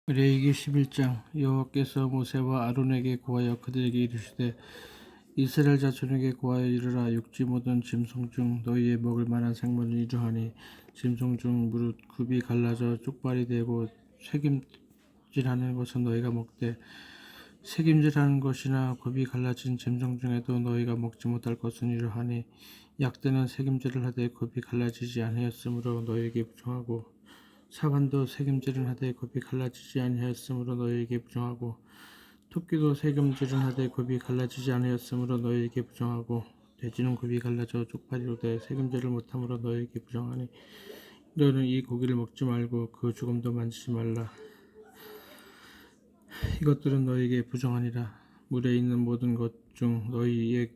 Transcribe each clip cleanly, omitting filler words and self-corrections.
레위기 11장. 여호와께서 모세와 아론에게 고하여 그들에게 이르시되 이스라엘 자손에게 고하여 이르라. 육지 모든 짐승 중 너희의 먹을 만한 생물은 이러하니 짐승 중 무릇 굽이 갈라져 쪽발이 되고 새김질하는 것은 너희가 먹되 새김질하는 것이나 굽이 갈라진 짐승 중에도 너희가 먹지 못할 것은 이러하니 약대는 새김질을 하되 굽이 갈라지지 아니하였으므로 너희에게 부정하고 사관도 새김질은 하되 굽이 갈라지지 아니하였으므로 너희에게 부정하고 토끼도 새김질은 하되 굽이 갈라지지 아니하였으므로 너희에게 부정하고 돼지는 굽이 갈라져 쪽팔이로 돼 새김질을 못함으로 너희에게 부정하니 너는 이 고기를 먹지 말고 그 죽음도 만지지 말라. 이것들은 너희에게 부정하니라. 물에 있는 모든 것 중 너희의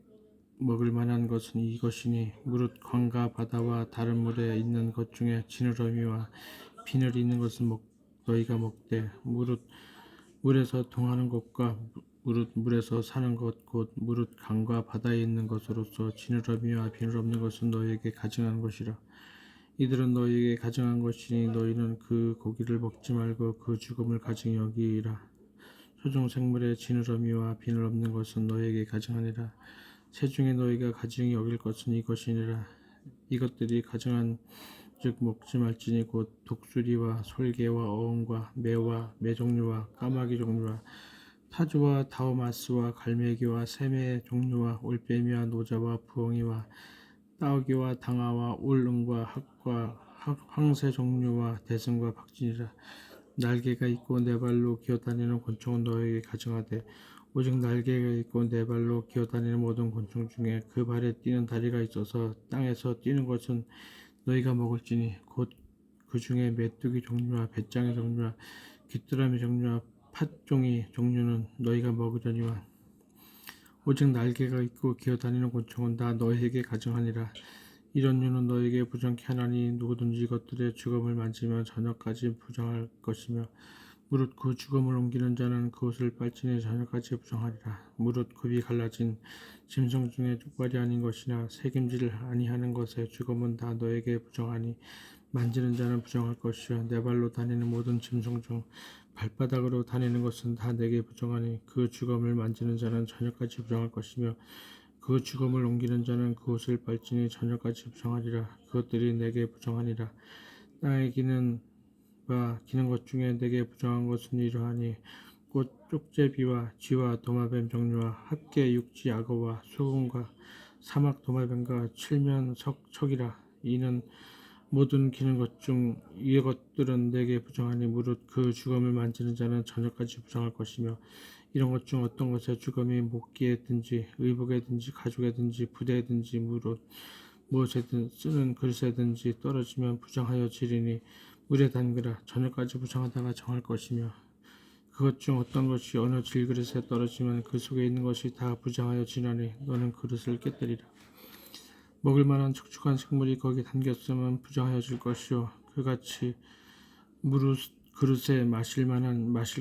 먹을 만한 것은 이것이니 무릇 강과 바다와 다른 물에 있는 것 중에 지느러미와 비늘이 있는 것은 너희가 먹되 무릇 물에서 동하는 것과 무릇 물에서 사는 것 곧 무릇 강과 바다에 있는 것으로서 지느러미와 비늘 없는 것은 너희에게 가증한 것이라. 이들은 너희에게 가증한 것이니 너희는 그 고기를 먹지 말고 그 죽음을 가증히 여기라. 소중 생물의 지느러미와 비늘 없는 것은 너희에게 가증하니라. 새 중에 너희가 가증히 여길 것은 이것이니라. 이것들이 가증한 즉 먹지 말지니 곧 독수리와 솔개와 어음과 매와 매종류와 까마귀 종류와 타조와 다우마스와 갈매기와 새매 종류와 올빼미와 노자와 부엉이와 따오기와 당아와 울릉과 학과 황새 종류와 대승과 박진이라. 날개가 있고 네 발로 기어다니는 곤충은 너에게 가증하되 오직 날개가 있고 네 발로 기어다니는 모든 곤충 중에 그 발에 뛰는 다리가 있어서 땅에서 뛰는 것은 너희가 먹을지니 곧 그 중에 메뚜기 종류와 배짱이 종류와 귀뚜라미 종류와 팥종이 종류는 너희가 먹으려니와 오직 날개가 있고 기어다니는 곤충은 다 너희에게 가증하니라. 이런 유는 너희에게 부정케 하나니 누구든지 이것들의 죽음을 만지면 저녁까지 부정할 것이며 무릇 그 죽음을 옮기는 자는 그것을 빨지니 저녁까지 부정하리라. 무릇 굽이 갈라진 짐승 중에 족발이 아닌 것이나 새김질 아니하는 것의 죽음은 다 너에게 부정하니 만지는 자는 부정할 것이요 네 발로 다니는 모든 짐승 중 발바닥으로 다니는 것은 다 내게 부정하니 그 죽음을 만지는 자는 저녁까지 부정할 것이며 그 죽음을 옮기는 자는 그것을 빨지니 저녁까지 부정하리라. 그것들이 내게 부정하니라. 땅에 기는 것 중에 내게 부정한 것은 이러하니 곧 쪽제비와 쥐와 도마뱀 종류와 합계 육지 악어와 수금과 사막 도마뱀과 칠면 척이라. 이는 모든 기는 것 중 이것들은 내게 부정하니 무릇 그 죽음을 만지는 자는 저녁까지 부정할 것이며 이런 것 중 어떤 것의 죽음이 목기에든지 의복에든지 가죽에든지 부대에든지 무릇 무엇에든 쓰는 글쎄든지 떨어지면 부정하여 지리니 물에 담그라. 저녁까지 부정하다가 정할 것이며 그것 중 어떤 것이 어느 질그릇에 떨어지면 그 속에 있는 것이 다 부정하여 지나니 너는 그릇을 깨뜨리라. 먹을 만한 촉촉한 식물이 거기 담겼으면 부정하여질 것이요 그같이 무릇 그릇에 마실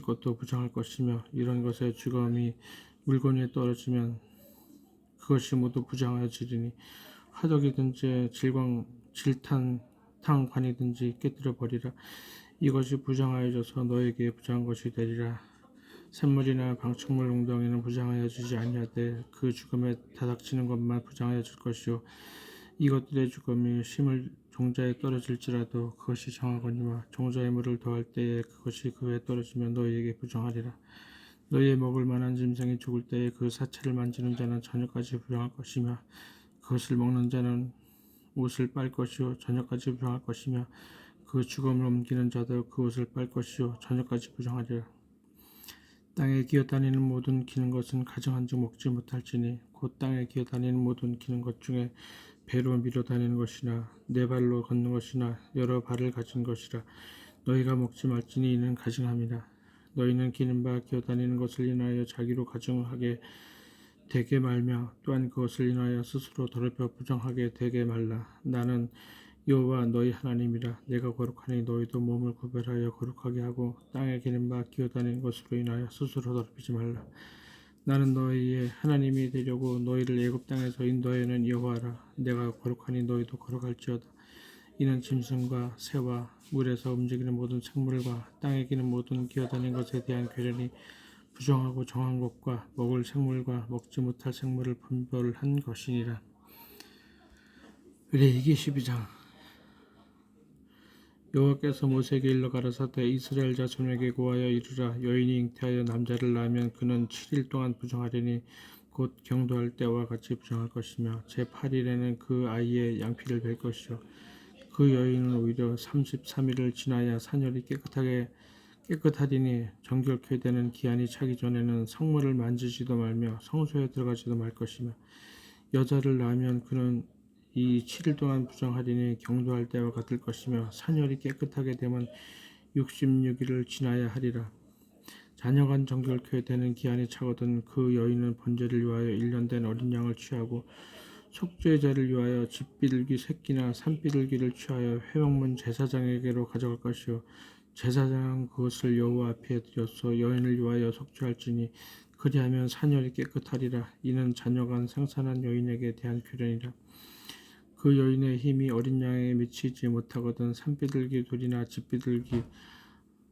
것도 부정할 것이며 이런 것의 죽음이 물건 위에 떨어지면 그것이 모두 부정하여지리니 화덕이든지 질탄탕관이든지 깨뜨려 버리라. 이것이 부정하여져서 너에게 부정한 것이 되리라. 샘물이나 방충물 웅덩이는 부정하여지지 아니하되 그 죽음에 다닥치는 것만 부정하여질 것이요 이것들의 죽음이 심을 종자에 떨어질지라도 그것이 정하거니와 종자의 물을 더할 때에 그것이 그에 떨어지면 너희에게 부정하리라. 너희의 먹을 만한 짐승이 죽을 때에 그 사체를 만지는 자는 저녁까지 부정할 것이며 그것을 먹는 자는 옷을 빨 것이요 저녁까지 부정할 것이며 그 죽음을 옮기는 자도 그 옷을 빨 것이요 저녁까지 부정하리라. 땅에 기어다니는 모든 기는 것은 가증한즉 먹지 못할지니 곧 땅에 기어다니는 모든 기는 것 중에 배로 밀어 다니는 것이나 네 발로 걷는 것이나 여러 발을 가진 것이라. 너희가 먹지 말지니 이는 가증함이라. 너희는 기는 바 기어다니는 것을 인하여 자기로 가증하게 되게 말며 또한 그것을 인하여 스스로 더럽혀 부정하게 되게 말라. 나는 여호와 너희 하나님이라. 내가 거룩하니 너희도 몸을 구별하여 거룩하게 하고 땅에 기는 바 기어다니는 것으로 인하여 스스로 더럽히지 말라. 나는 너희의 하나님이 되려고 너희를 애굽 땅에서 인도하여낸 여호와라. 내가 거룩하니 너희도 거룩할지어다. 이는 짐승과 새와 물에서 움직이는 모든 생물과 땅에 기는 모든 기어다니는 것에 대한 궤련이 부정하고 정한 것과 먹을 생물과 먹지 못할 생물을 분별한 것이니라. 레위기 12장. 여호와께서 모세에게 일러 가라사대 이스라엘 자손에게 고하여 이르라. 여인이 잉태하여 남자를 낳으면 그는 7일 동안 부정하리니 곧 경도할 때와 같이 부정할 것이며 제8일에는 그 아이의 양피를 뵐 것이요 그 여인은 오히려 33일을 지나야 산열이 깨끗하리니 정결케 되는 기한이 차기 전에는 성물을 만지지도 말며 성소에 들어가지도 말 것이며 여자를 낳으면 그는 이 7일 동안 부정하리니 경도할 때와 같을 것이며 산열이 깨끗하게 되면 66일을 지나야 하리라. 자녀간 정결케 되는 기한이 차거든 그 여인은 번제를 위하여 1년 된 어린 양을 취하고 속죄제를 위하여 집비둘기 새끼나 산비둘기를 취하여 회막문 제사장에게로 가져갈 것이요 제사장은 그것을 여호와 앞에 드려서 여인을 위하여 속죄할지니 그리하면 산열이 깨끗하리라. 이는 자녀간 생산한 여인에게 대한 규례니라. 그 여인의 힘이 어린 양에 미치지 못하거든 산비둘기 둘이나 집비둘기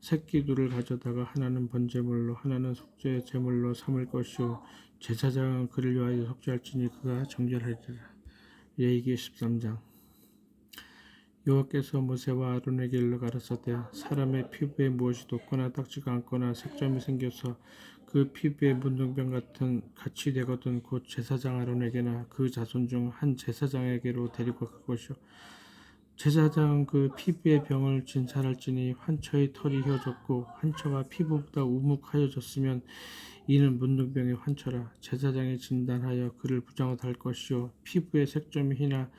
새끼 둘을 가져다가 하나는 번제물로 하나는 속죄 제물로 삼을 것이요 제사장은 그를 위하여 속죄할지니 그가 정결하리라. 레위기 13장. 여호와께서 모세와 아론에게 일러 가라사대 사람의 피부에 무엇이 돋거나 딱지가 않거나 색점이 생겨서 그 피부에 문둥병 같이 되거든 곧 제사장 아론에게나 그 자손 중 한 제사장에게로 데리고 갈 것이요 제사장은 그 피부의 병을 진찰할지니 환처의 털이 휘어졌고 환처가 피부보다 우묵하여졌으면 이는 문둥병의 환처라. 제사장이 진단하여 그를 부정하다 할 것이요 피부의 색점이 희나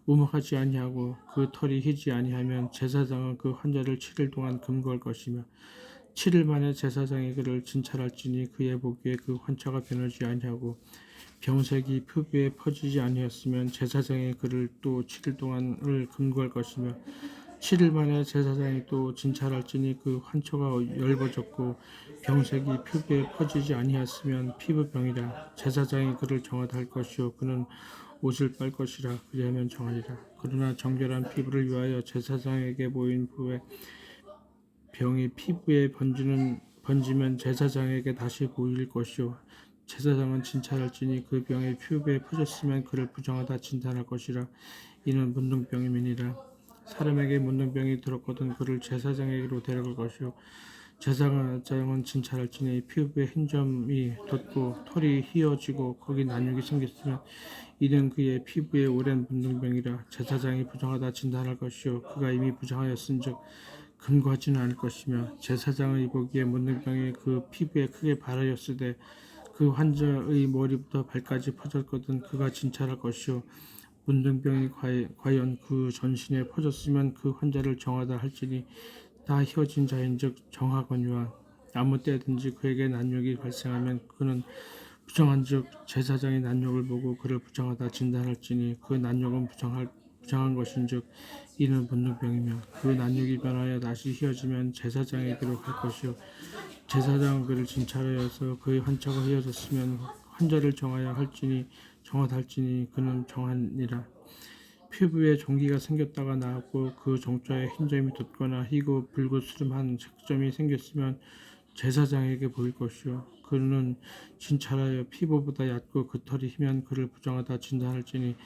우묵하지 아니하고 그 털이 희지 아니하면 제사장은 그 환자를 7일 동안 금고할 것이며 7일 만에 제사장이 그를 진찰할지니 그의 보기에 그 환처가 변하지 아니하고 병색이 피부에 퍼지지 아니하였으면 제사장이 그를 또 7일 동안을 금고할 것이며 7일 만에 제사장이 또 진찰할지니 그 환처가 엷어졌고 병색이 피부에 퍼지지 아니하였으면 피부병이라. 제사장이 그를 정하다 할 것이요 그는 옷을 빨 것이라. 그리하면 정하리라. 그러나 정결한 피부를 위하여 제사장에게 보인 후에 병이 피부에 번지면 제사장에게 다시 보일 것이요 제사장은 진찰할지니 그 병이 피부에 퍼졌으면 그를 부정하다 진단할 것이라. 이는 문둥병임이니라. 사람에게 문둥병이 들었거든 그를 제사장에게로 데려갈 것이요 제사장은 진찰할지니 피부에 흰 점이 돋고 털이 휘어지고 거기 난육이 생겼으면 이는 그의 피부에 오랜 문둥병이라. 제사장이 부정하다 진단할 것이요 그가 이미 부정하였은즉 금고하지는 않을 것이며 제사장의 보기에 문둥병이 그 피부에 크게 발하였으되 그 환자의 머리부터 발까지 퍼졌거든 그가 진찰할 것이요 문둥병이 과연 그 전신에 퍼졌으면 그 환자를 정하다 할지니 다 휘어진 자인즉 정하거니와 아무 때든지 그에게 난욕이 발생하면 그는 부정한즉 제사장이 난욕을 보고 그를 부정하다 진단할지니 그 난욕은 부정한 것인즉 이는 문둥병이며 그 난욕이 변하여 다시 휘어지면 제사장에게로 갈 것이요 제사장은 그를 진찰하여서 그의 환처가 휘어졌으면 환자를 정하다 할지니 그는 정하니라. 피부에 종기가 생겼다가 나았고 그 종자에 흰점이 돋거나 희고 불그스름한 색점이 생겼으면 제사장에게 보일 것이요 그는 진찰하여 피부보다 얕고 그 털이 희면 그를 부정하다 진단할지니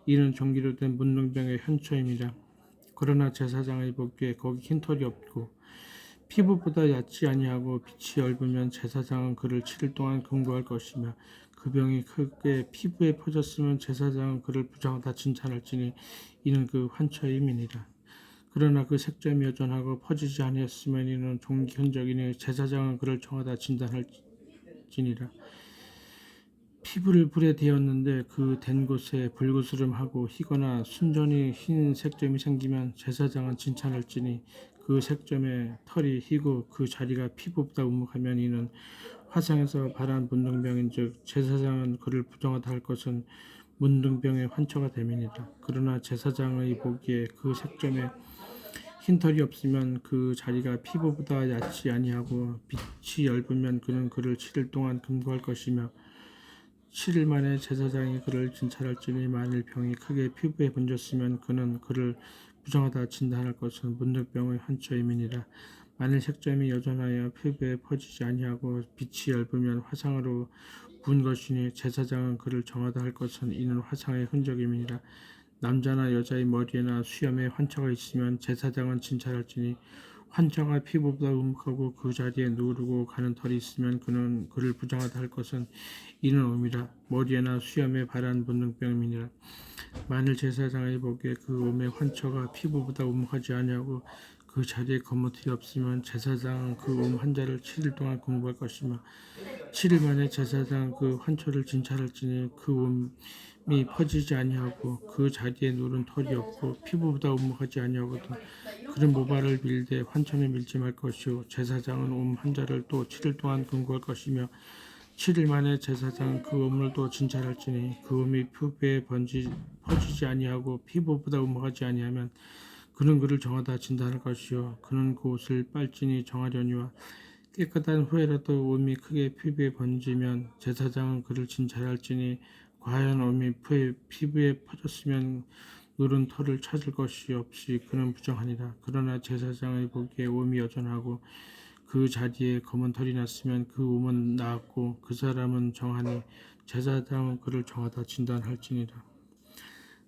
이는 종기로 된 문둥병의 현처임이라. 그러나 제사장의 보기에 거기 흰 털이 없고 피부보다 얕지 아니하고 빛이 엷으면 제사장은 그를 7일 동안 금고할 것이며 그 병이 크게 피부에 퍼졌으면 제사장은 그를 부정하다 진찰할지니 이는 그 환처임이니라. 그러나 그 색점이 여전하고 퍼지지 아니했으면 이는 종기 흔적이니 제사장은 그를 정하다 진단할지니라. 피부를 불에 데웠는데 그 댄 곳에 불그스름하고 희거나 순전히 흰 색점이 생기면 제사장은 진찰할지니 그 색점에 털이 희고 그 자리가 피부보다 우묵하면 이는 화상에서 발한 문둥병인즉 제사장은 그를 부정하다 할 것은 문둥병의 환처가 됨이니라. 그러나 제사장의 보기에 그 색점에 흰 털이 없으면 그 자리가 피부보다 얕지 아니하고 빛이 엷으면 그는 그를 7일 동안 금고할 것이며 7일 만에 제사장이 그를 진찰할지니 만일 병이 크게 피부에 번졌으면 그는 그를 부정하다 진단할 것은 문둥병의 환처임이니라. 만일 색점이 여전하여 피부에 퍼지지 아니하고 빛이 엷으면 화상으로 부은 것이니 제사장은 그를 정하다 할 것은 이는 화상의 흔적임이니라. 남자나 여자의 머리에나 수염에 환처가 있으면 제사장은 진찰할지니 환처가 피부보다 움하고 그 자리에 누르고 가는 털이 있으면 그는 그를 부정하다 할 것은 이는 옴이라. 머리에나 수염에 발한 문둥병임이니라. 만일 제사장의 보기에 그 몸의 환처가 피부보다 움하지 아니하고 그 자리에 검은 털이 없으면 제사장은 그 몸 환자를 7일 동안 공부할 것이며 7일 만에 제사장은 그 환처를 진찰할지니 그 몸이 퍼지지 아니하고 그 자리에 누른 털이 없고 피부보다 움하지 아니하거든 그는 모발을 밀되 환처는 밀지 말 것이요 제사장은 몸 환자를 또 7일 동안 금고할 것이며 7일 만에 제사장은 그 몸을 또 진찰할지니 그 몸이 피부에 퍼지지 아니하고 피부보다 움하지 아니하면 그는 그를 정하다 진단할 것이요 그는 그 옷을 빨진히 정하려니와 깨끗한 후에라도 몸이 크게 피부에 번지면 제사장은 그를 진찰할지니 과연 몸이 피부에 퍼졌으면 누른 털을 찾을 것이 없이 그는 부정하니라. 그러나 제사장의 보기에 몸이 여전하고 그 자리에 검은 털이 났으면 그 몸은 나았고 그 사람은 정하니 제사장은 그를 정하다 진단할지니라.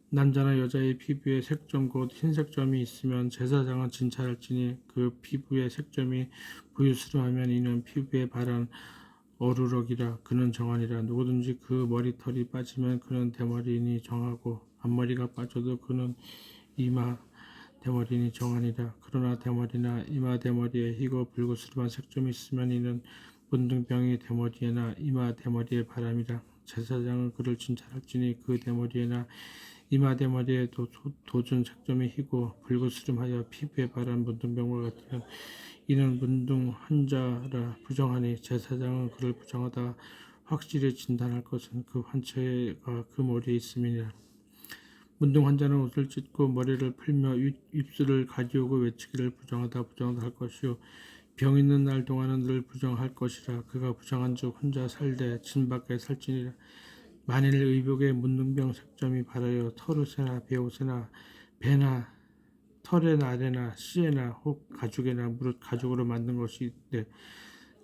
남자나 여자의 피부에 색점 곧 흰색점이 있으면 제사장은 진찰할지니 그 피부의 색점이 부유스름하면 이는 피부에 바른 어루럭이라 그는 정하니라. 누구든지 그 머리털이 빠지면 그는 대머리니 정하고 앞머리가 빠져도 그는 이마 대머리니 정하니라. 그러나 대머리나 이마 대머리에 희고 붉으스름한 색점이 있으면 이는 문둥병이 대머리에나 이마 대머리에 바람이라. 제사장은 그를 진찰할지니 그 대머리에나 이마 대머리에 도준 색점이 희고 붉으스름하여 피부에 바른 문둥병과 같으면 이는 문둥 환자라 부정하니 제사장은 그를 부정하다 확실히 진단할 것은 그 환처가 그 머리에 있음이니라. 문둥 환자는 옷을 찢고 머리를 풀며 입술을 가리우고 외치기를 부정하다 할 것이요 병 있는 날 동안은 늘 부정할 것이라. 그가 부정한즉 혼자 살되 진 밖에 살지니라. 만일 의복에 문둥병 색점이 바라여 털옷에나 베옷에나 배나 털의 날에나 씨에나 혹 가죽에나 무릇 가죽으로 만든 것이 있되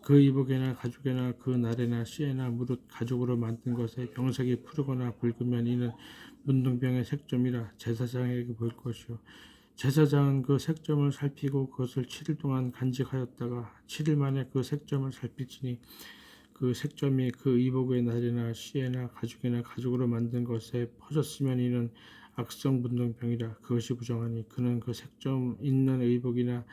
그 의복에나 가죽에나 그 날에나 씨에나 무릇 가죽으로 만든 것에 병색이 푸르거나 붉으면 이는 문둥병의 색점이라 제사장에게 보일 것이요 제사장은 그 색점을 살피고 그것을 7일 동안 간직하였다가 7일 만에 그 색점을 살필지니 그 색점이 그 의복의 날이나 씨에나 가죽이나 가죽으로 만든 것에 퍼졌으면 이는 악성 문둥병이라. 그것이 부정하니 그는 그 색점 있는 의복이나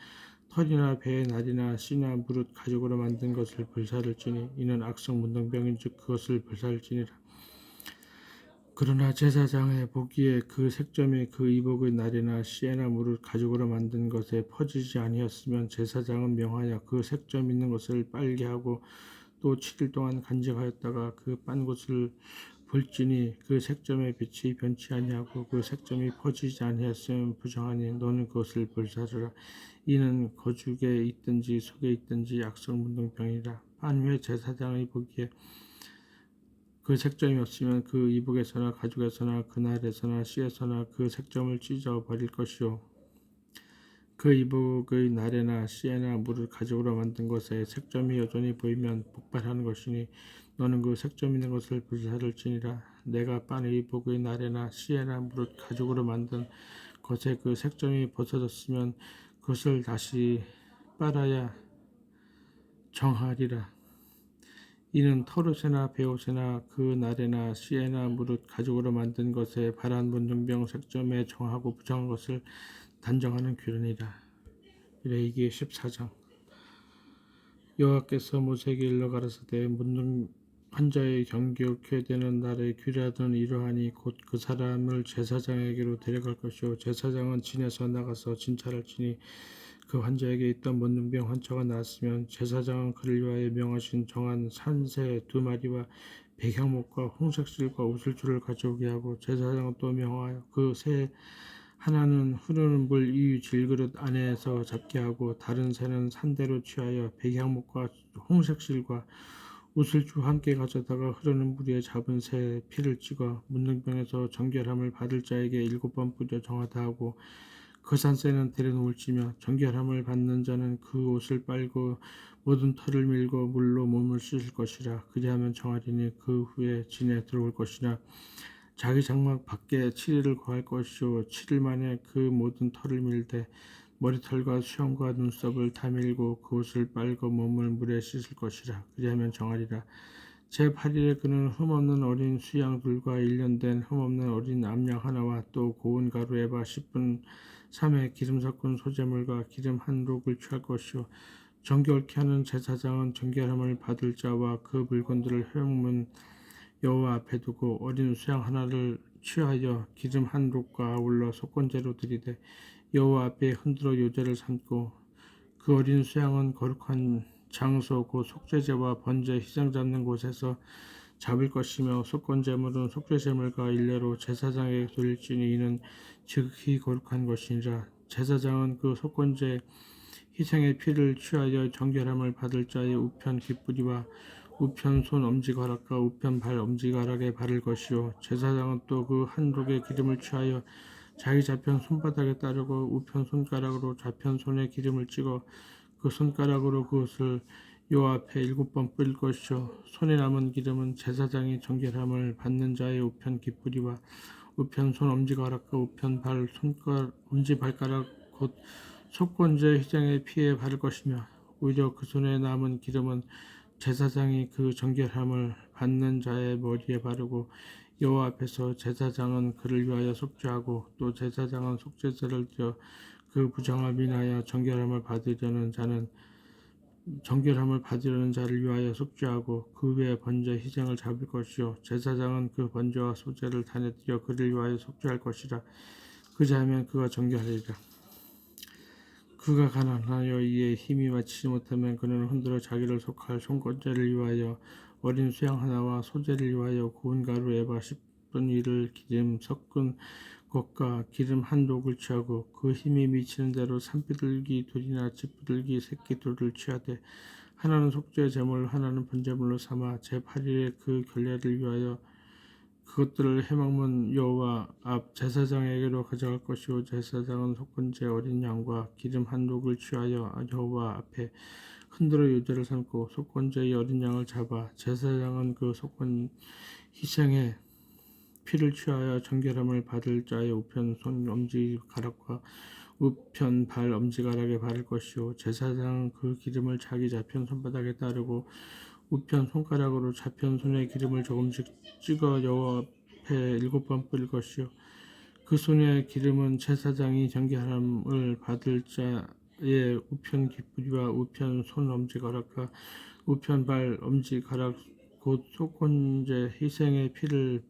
털이나 배의 날이나 씨나 무릇 가죽으로 만든 것을 불사를지니 이는 악성 문둥병인즉 그것을 불사를지니라. 그러나 제사장의 보기에 그 색점이 그 의복의 날이나 씨에나 무릇 가죽으로 만든 것에 퍼지지 아니었으면 제사장은 명하여 그 색점 있는 것을 빨게 하고 또 7일 동안 간직하였다가 그 빤 곳을 볼지니 그 색점의 빛이 변치 아니하고 그 색점이 퍼지지 아니하였으면 부정하니 너는 그것을 불사르라. 이는 거죽에 있든지 속에 있든지 악성 문둥병이라. 빤 후에 제사장의 보기에 그 색점이 없으면 그 이북에서나 가죽에서나 그날에서나 씨에서나 그 색점을 찢어 버릴 것이요 그 이북의 날에나 씨에나 무릇 가죽으로 만든 것에 색점이 여전히 보이면 폭발하는 것이니 너는 그 색점 있는 것을 불사를지니라. 내가 빤 의복의 날에나 씨에나 무릇 가죽으로 만든 것에 그 색점이 벗어졌으면 그것을 다시 빨아야 정하리라. 이는 털옷에나 베옷에나 그 날에나 씨에나 무릇 가죽으로 만든 것에 바란 문둥병 색점에 정하고 부정한 것을 단정하는 규례니라. 레위기 14장. 여호와께서 모세에게 일러 가라사대 문둥 환자의 경계케 되는 날에 규례하던 이러하니 곧 그 사람을 제사장에게로 데려갈 것이요 제사장은 진에서 나가서 진찰할지니 그 환자에게 있던 문둥병 환처가 나았으면 제사장은 그를 위하여 명하신 정한 산새 2마리와 백향목과 홍색실과 우슬줄을 가져오게 하고 제사장은 또 명하여 그 새 하나는 흐르는 물 이 질그릇 안에서 잡게 하고 다른 새는 산대로 취하여 백향목과 홍색실과 우슬주 함께 가져다가 흐르는 물 위에 잡은 새의 피를 찍어 문둥병에서 정결함을 받을 자에게 7번 뿌려 정하다 하고 거산새는 데려는 울지며 정결함을 받는 자는 그 옷을 빨고 모든 털을 밀고 물로 몸을 씻을 것이라. 그리하면 정하리니 그 후에 진에 들어올 것이나 자기 장막 밖에 7일을 거할 것이요 7일 만에 그 모든 털을 밀되 머리털과 수염과 눈썹을 다 밀고 그 옷을 빨고 몸을 물에 씻을 것이라. 그리하면 정하리라. 제8일에 그는 흠없는 어린 수양둘과 1년 된 흠없는 어린 암양 하나와 또 고운 가루 에바 10분 3회 기름 섞은 소재물과 기름 한 록을 취할 것이요 정결케 하는 제사장은 정결함을 받을 자와 그 물건들을 회막문 여호와 앞에 두고 어린 수양 하나를 취하여 기름 한 록과 아울러 속건제로 드리되 여호와 앞에 흔들어 요제를 삼고 그 어린 수양은 거룩한 장소 곧 속죄제와 번제 희생 잡는 곳에서 잡을 것이며 속건제물은 속죄제물과 일례로 제사장에게 돌릴지니 이는 지극히 거룩한 것이니라. 제사장은 그 속건제 희생의 피를 취하여 정결함을 받을 자의 우편 귓부리와 우편 손 엄지가락과 우편 발 엄지가락에 바를 것이요 제사장은 또 그 한 록의 기름을 취하여 자기 좌편 손바닥에 따르고 우편 손가락으로 좌편 손에 기름을 찍어 그 손가락으로 그것을 여호와 앞에 7번 뿌릴 것이요 손에 남은 기름은 제사장이 정결함을 받는 자의 우편 깃뿌리와 우편 손 엄지가락과 우편 발 손가락 엄지발가락 곧 속건제 희생의 피에 바를 것이며 오히려 그 손에 남은 기름은 제사장이 그 정결함을 받는 자의 머리에 바르고 여호와 앞에서 제사장은 그를 위하여 속죄하고 또 제사장은 속죄제를 드려 그 부정함 인하여 정결함을 받으려는 자를 위하여 속죄하고 그 외에 번제 희생을 잡을 것이요 제사장은 그 번제와 소제를 단에 드려 그를 위하여 속죄할 것이라. 그자하면 그가 정결하리라. 그가 가난하여 이에 힘이 마치지 못하면 그는 흔들어 자기를 속할 송건제를 위하여 어린 수양 하나와 소제를 위하여 고운 가루 에바 10분 1을 기름 섞은 것과 기름 한 록을 취하고 그 힘이 미치는 대로 산비둘기 둘이나 집비둘기 새끼 둘을 취하되 하나는 속죄 제물 하나는 번제물로 삼아 제8일에 그 결례를 위하여 그것들을 회막문 여호와 앞 제사장에게로 가져갈 것이요 제사장은 속건제 어린 양과 기름 한 록을 취하여 여호와 앞에 흔들어 유제를 삼고 속건제의 어린 양을 잡아 제사장은 그 속건 희생의 피를 취하여 정결함을 받을 자의 우편 손 엄지가락과 우편 발 엄지가락에 바를 것이요 제사장은 그 기름을 자기 좌편 손바닥에 따르고 우편 손가락으로 좌편 손에 기름을 조금씩 찍어 여호와 앞에 7번 뿌릴 것이요 그 손의 기름은 제사장이 정결함을 받을 자의 우편 깃뿌리와 우편 손 엄지가락과 우편 발 엄지가락 곧 속건제 희생의 피를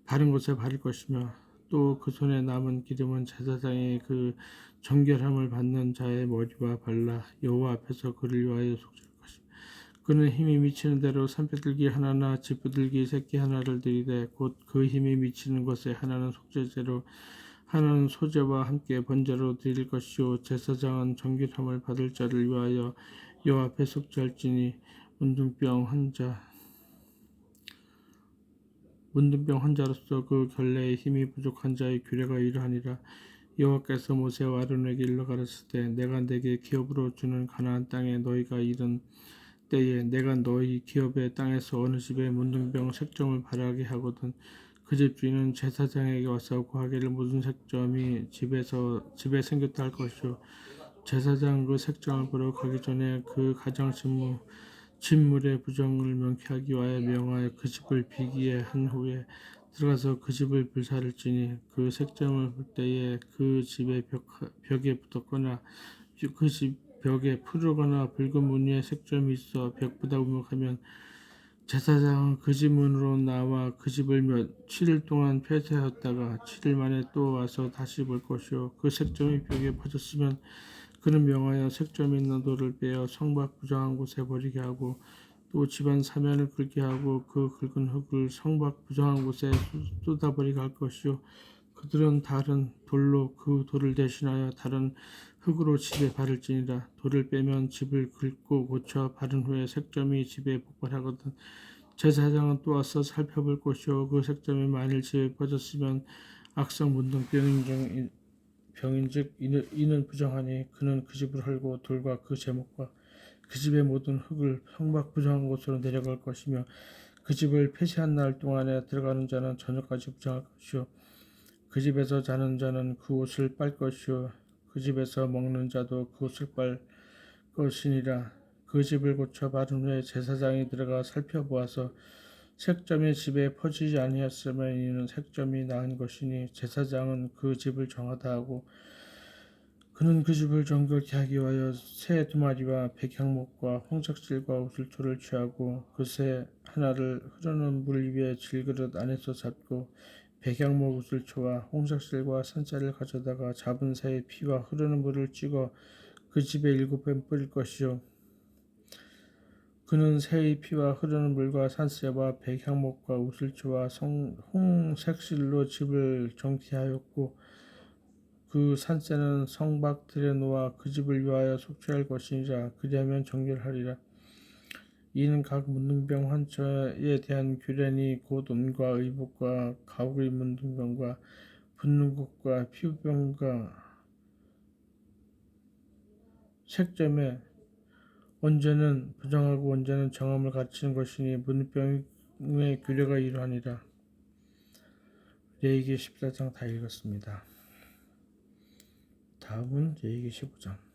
바른 곳에 바를 것이며 또 그 손에 남은 기름은 제사장이 그 정결함을 받는 자의 머리와 발라 여호와 앞에서 그를 위하여 속죄할 것이며 그는 힘이 미치는 대로 산비둘기 하나나 집비둘기 새끼 하나를 드리되 곧 그 힘이 미치는 것에 하나는 속죄제로 하나는 소제와 함께 번제로 드릴 것이요 제사장은 정결함을 받을 자를 위하여 여호와 앞에 속죄할지니 문둥병 환자로서 그 결례에 힘이 부족한 자의 규례가 이러하니라. 여호와께서 모세와 아론에게 일러 가라사대 내가 네게 기업으로 주는 가나안 땅에 너희가 이른 때에 내가 너희 기업의 땅에서 어느 집에 문둥병 색점을 바라게 하거든 그 집 주인은 제사장에게 와서 구하기를 무슨 색점이 집에 생겼다 할 것이요 제사장 그 색점을 보러 가기 전에 그 가장 진물의 부정을 명쾌하기 위하여 명하여 그 집을 비기에 한 후에 들어가서 그 집을 불사를지니 그 색점을 볼 때에 그 집의 벽에 붙었거나 그 집 벽에 푸르거나 붉은 무늬의 색점이 있어 벽보다 우묵하면 제사장은 그 집 문으로 나와 그 집을 며칠 동안 폐쇄하였다가 7일 만에 또 와서 다시 볼 것이요 그 색점이 벽에 퍼졌으면 그는 명하여 색점이 있는 돌을 빼어 성밖 부정한 곳에 버리게 하고 또 집안 사면을 긁게 하고 그 긁은 흙을 성밖 부정한 곳에 쏟아버리게 할 것이요 그들은 다른 돌로 그 돌을 대신하여 다른 흙으로 집에 바를지니라. 돌을 빼면 집을 긁고 고쳐 바른 후에 색점이 집에 폭발하거든 제사장은 또 와서 살펴볼 것이요 그 색점이 만일 집에 퍼졌으면 악성 문둥병인 병인즉 이는 부정하니 그는 그 집을 헐고 돌과 그 제목과 그 집의 모든 흙을 성막 부정한 곳으로 내려갈 것이며 그 집을 폐쇄한 날 동안에 들어가는 자는 저녁까지 부정할 것이요 그 집에서 자는 자는 그 옷을 빨 것이요 그 집에서 먹는 자도 그 옷을 빨 것이니라. 그 집을 고쳐 바른 후에 제사장이 들어가 살펴보아서 색점이 집에 퍼지지 아니하였으면 이는 색점이 나은 것이니 제사장은 그 집을 정하다 하고 그는 그 집을 정결케 하기 위하여 새 두 마리와 백향목과 홍작실과 우슬초를 취하고 그 새 하나를 흐르는 물 위에 질그릇 안에서 잡고 백향목 우슬초와 홍작실과 산자를 가져다가 잡은 새의 피와 흐르는 물을 찍어 그 집에 7번 뿌릴 것이요 그는 새의 피와 흐르는 물과 산새와 백향목과 우슬초와 홍색실로 집을 정케하였고 그 산새는 성박들에 놓아 그 집을 위하여 속죄할 것이니라. 그리하면 정결하리라. 이는 각 문둥병 환처에 대한 규례니 곧 온과 의복과 가옥의 문둥병과 붓는 것과 피부병과 색점에 언제는 부정하고 언제는 정함을 갖추는 것이니 문둥병의 규례가 이러하니라. 레위기 14장 다 읽었습니다. 다음은 레위기 15장.